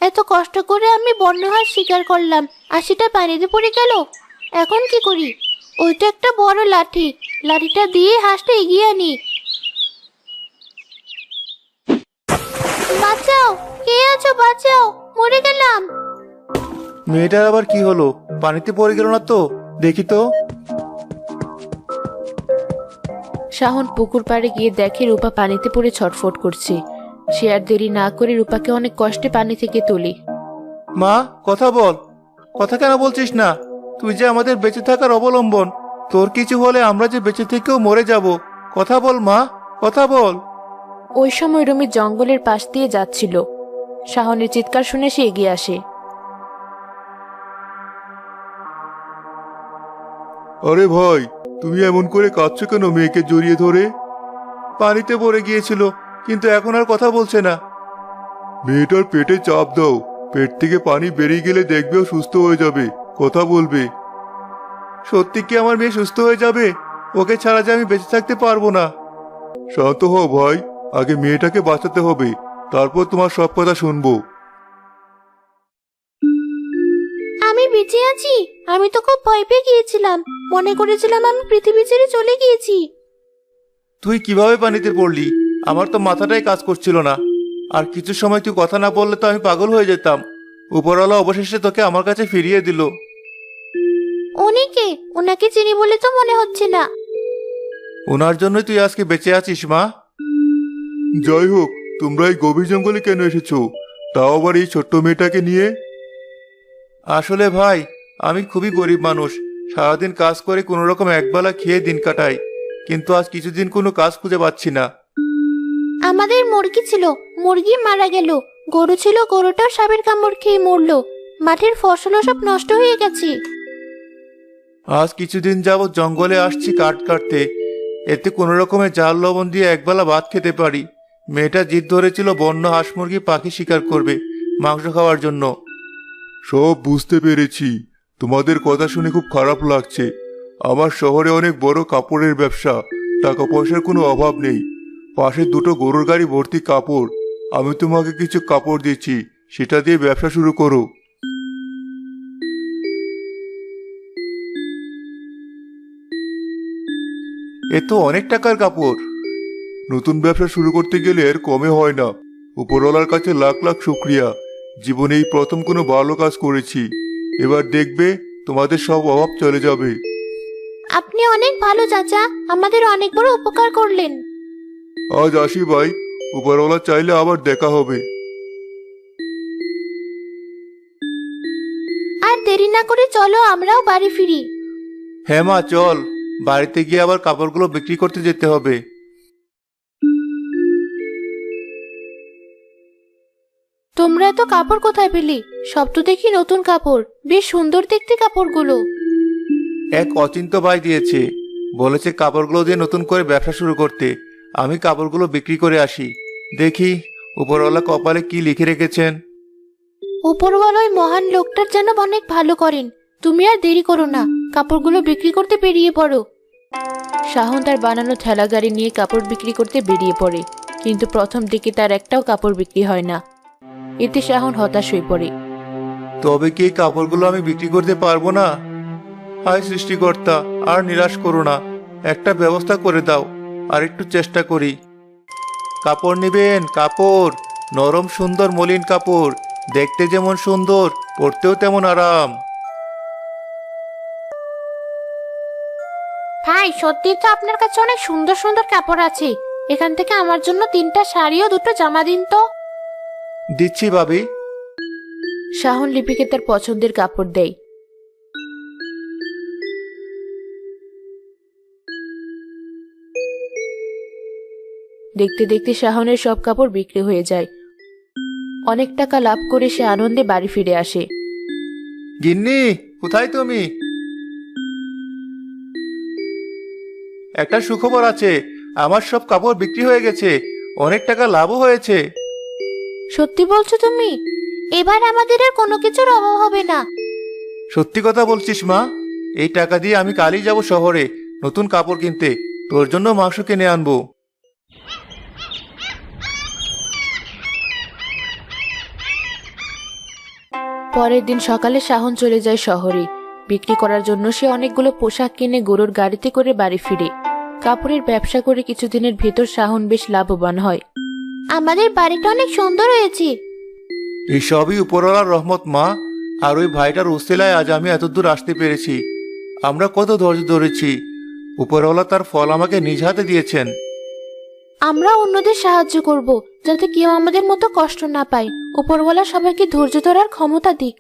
এত কষ্ট করে আমি বন্য হাঁস শিকার করলাম আর সেটা পানিতে পড়ে গেল। এখন কি করি? ওইটা একটা বড় লাঠি, লাঠিটা দিয়ে হাঁসটা এগিয়ে আনি। বাঁচাও, কে আছো? বাঁচাও, মরে গেলাম। মেয়েটার আবার কি হলো? পানিতে পড়ে গেল না তো? দেখি তো। শাহন পুকুর পাড়ে গিয়ে দেখে রূপা পানিতে পড়ে ছটফট করছে। সে আর দেরি না করে রূপাকে অনেক কষ্টে পানি থেকে তোলে। মা, কথা বল। কথা কেন বলছিস না? তুই যে আমাদের বেঁচে থাকার অবলম্বন। তোর কিছু হলে আমরা যে বেঁচে থেকেও মরে যাব। কথা বল মা, কথা বল। ওই সময় রুমি জঙ্গলের পাশ দিয়ে যাচ্ছিল। শাহনের চিৎকার শুনে সে এগিয়ে আসে। আরে ভাই, তুমি এমন করে কাঁদছো কেন মেয়েকে জড়িয়ে ধরে? পানিতে পড়ে গিয়েছিল, কিন্তু এখন আর কথা বলছে না। মেয়েটার পেটে চাপ দাও, পেট থেকে পানি বেরিয়ে গেলে দেখবেও সুস্থ হয়ে যাবে, কথা বলবে। সত্যি কি আমার মেয়ে সুস্থ হয়ে যাবে? ওকে ছাড়া যে আমি বেঁচে থাকতে পারবো না। শান্ত হও ভাই, আগে মেয়েটাকে বাঁচাতে হবে, তারপর তোমার সব কথা শুনবো। আমি বেঁচে আছি? আমি তো খুব ভয় পেয়ে গিয়েছিলাম, মনে করেছিলাম আমি পৃথিবী ছেড়ে চলে গিয়েছি। তুই কিভাবে পানিতে পড়লি? আমার তো মাথাটাই কাজ করছিল না। আর কিছু সময় তুই কথা না বললে তো আমি পাগল হয়ে যেতাম। উপরওয়ালা অবশেষে তোকে আমার কাছে ফিরিয়ে দিল। উনি কে? ওনাকে চিনি বলে তো মনে হচ্ছে না। ওনার জন্যই তুই আজকে বেঁচে আছিস মা। যাই হোক, তোমরা এই গভীর জঙ্গলে কেন এসেছো? তাও আবার এই ছোট্ট মেয়েটাকে নিয়ে? আসলে ভাই, আমি খুবই গরিব মানুষ। সারাদিন কাজ করে কোনো রকম একবেলা খেয়ে দিন কাটাই, কিন্তু আজ কিছুদিন কোনো কাজ খুঁজে পাচ্ছি না। আমাদের মুরগি ছিল, মুরগি মারা গেল। গরু ছিল, গরুটাও সাপের কামড় খেয়ে মরলো। মাঠের ফসলও সব নষ্ট হয়ে গেছে। আজ কিছুদিন যাবৎ জঙ্গলে আসছি কাঠ কাটতে, এতে কোনো রকমের জাল লবণ দিয়ে একবেলা ভাত খেতে পারি। মেয়েটা জিদ ধরেছিল বন্য হাঁস মুরগি পাখি শিকার করবে মাংস খাওয়ার জন্য। সব বুঝতে পেরেছি, তোমাদের কথা শুনে খুব খারাপ লাগছে। আমার শহরে অনেক বড় কাপড়ের ব্যবসা, টাকা পয়সার কোনো অভাব নেই। পাশে দুটো গরুর গাড়ি ভর্তি কাপড়। আমি তোমাকে কিছু কাপড় দিচ্ছি, সেটা দিয়ে ব্যবসা শুরু করো। এ তো অনেক টাকার কাপড়। নতুন ব্যবসা শুরু করতে গেলে এর কমে হয় না। উপরওয়ালার কাছে লাখ লাখ শুক্রিয়া। জীবনে এই প্রথম কোনো ভালো কাজ করেছি। এবার দেখবে তোমাদের সব অভাব চলে যাবে। আপনি অনেক ভালো চাচা, আমাদের অনেক বড় উপকার করলেন। আজ আসি ভাই, উপরওয়ালা চাইলে আবার দেখা হবে। আর দেরি না করে চলো আমরাও বাড়ি ফিরি। হ্যাঁ মা, চল। বাড়িতে গিয়ে আবার কাপড়গুলো বিক্রি করতে যেতে হবে। তোমরা এত কাপড় কোথায় পেলে? সব তো দেখি নতুন কাপড়, বেশ সুন্দর দেখতে কাপড়গুলো। এক অচিন্ত ভাই দিয়েছে, বলেছে কাপড়গুলো দিয়ে নতুন করে ব্যবসা শুরু করতে। আমি কাপড়গুলো বিক্রি করে আসি। দেখি উপরওয়ালা কপালে কি লিখে রেখেছেন। উপরওয়ালা ওই মহান লোকটার যেন অনেক ভালো করেন। তুমি আর দেরি করো না, কাপড়গুলো বিক্রি করতে বেরিয়ে পড়ো। শাহন তার বানানো ঠেলা গাড়ি নিয়ে কাপড় বিক্রি করতে বেরিয়ে পড়ে, কিন্তু প্রথম দিকে তার একটাও কাপড় বিক্রি হয় না। এতে শাহন হতাশ হয়ে পড়ে। তবে কি এই কাপড়গুলো আমি বিক্রি করতে পারবো না? হায় সৃষ্টিকর্তা, আর নিরাশ করো না, একটা ব্যবস্থা করে দাও। আর একটু চেষ্টা করি। কাপড় নেবেন? কাপড়, নরম সুন্দর মলিন কাপড়, দেখতে যেমন সুন্দর পরতেও তেমন আরাম। ভাই, সত্যি তো আপনার কাছে অনেক সুন্দর সুন্দর কাপড় আছে। এখান থেকে আমার জন্য 3টা শাড়ি ও 2টো জামা দিন তো। দিচ্ছি ভাবি। শাহন লিপিকে তার পছন্দের কাপড় দেয়। দেখতে দেখতে শাহনের সব কাপড় বিক্রি হয়ে যায়। অনেক টাকা লাভ করে সে আনন্দে বাড়ি ফিরে আসে। গিন্নি, কোথায় তুমি? একটা সুখবর আছে, আমার সব কাপড় বিক্রি হয়ে গেছে, অনেক টাকা লাভও হয়েছে। সত্যি বলছো তুমি? এবার আমাদের আর কোনো কিছুর অভাব হবে না। সত্যি কথা বলছিস মা? এই টাকা দিয়ে আমি কালই যাব শহরে নতুন কাপড় কিনতে, তোর জন্য মাংস কিনে আনবো। পরের দিন সকালে শাহন চলে যায় শহরে। বিক্রি করার জন্য সে অনেকগুলো পোশাক কিনে গরুর গাড়িতে করে বাড়ি ফিরে। কাপড়ের ব্যবসা করে কিছুদিনের ভেতর শাহন বেশ লাভবান হয়। আমাদের বাড়িটা অনেক সুন্দর হয়েছে। এই সবই উপরওয়ালার রহমত মা। আর ওই ভাইটার উসিলায় আজ আমি এতদূর আসতে পেরেছি। আমরা কত ধৈর্য ধরেছি, উপরওয়ালা তার ফল আমাকে নিজ হাতে দিয়েছেন। আমরা অন্যদের সাহায্য করব, যাতে কেউ আমাদের মতো কষ্ট না পায়। উপরওয়ালা সবাইকে ধৈর্য ধরার ক্ষমতা দিক।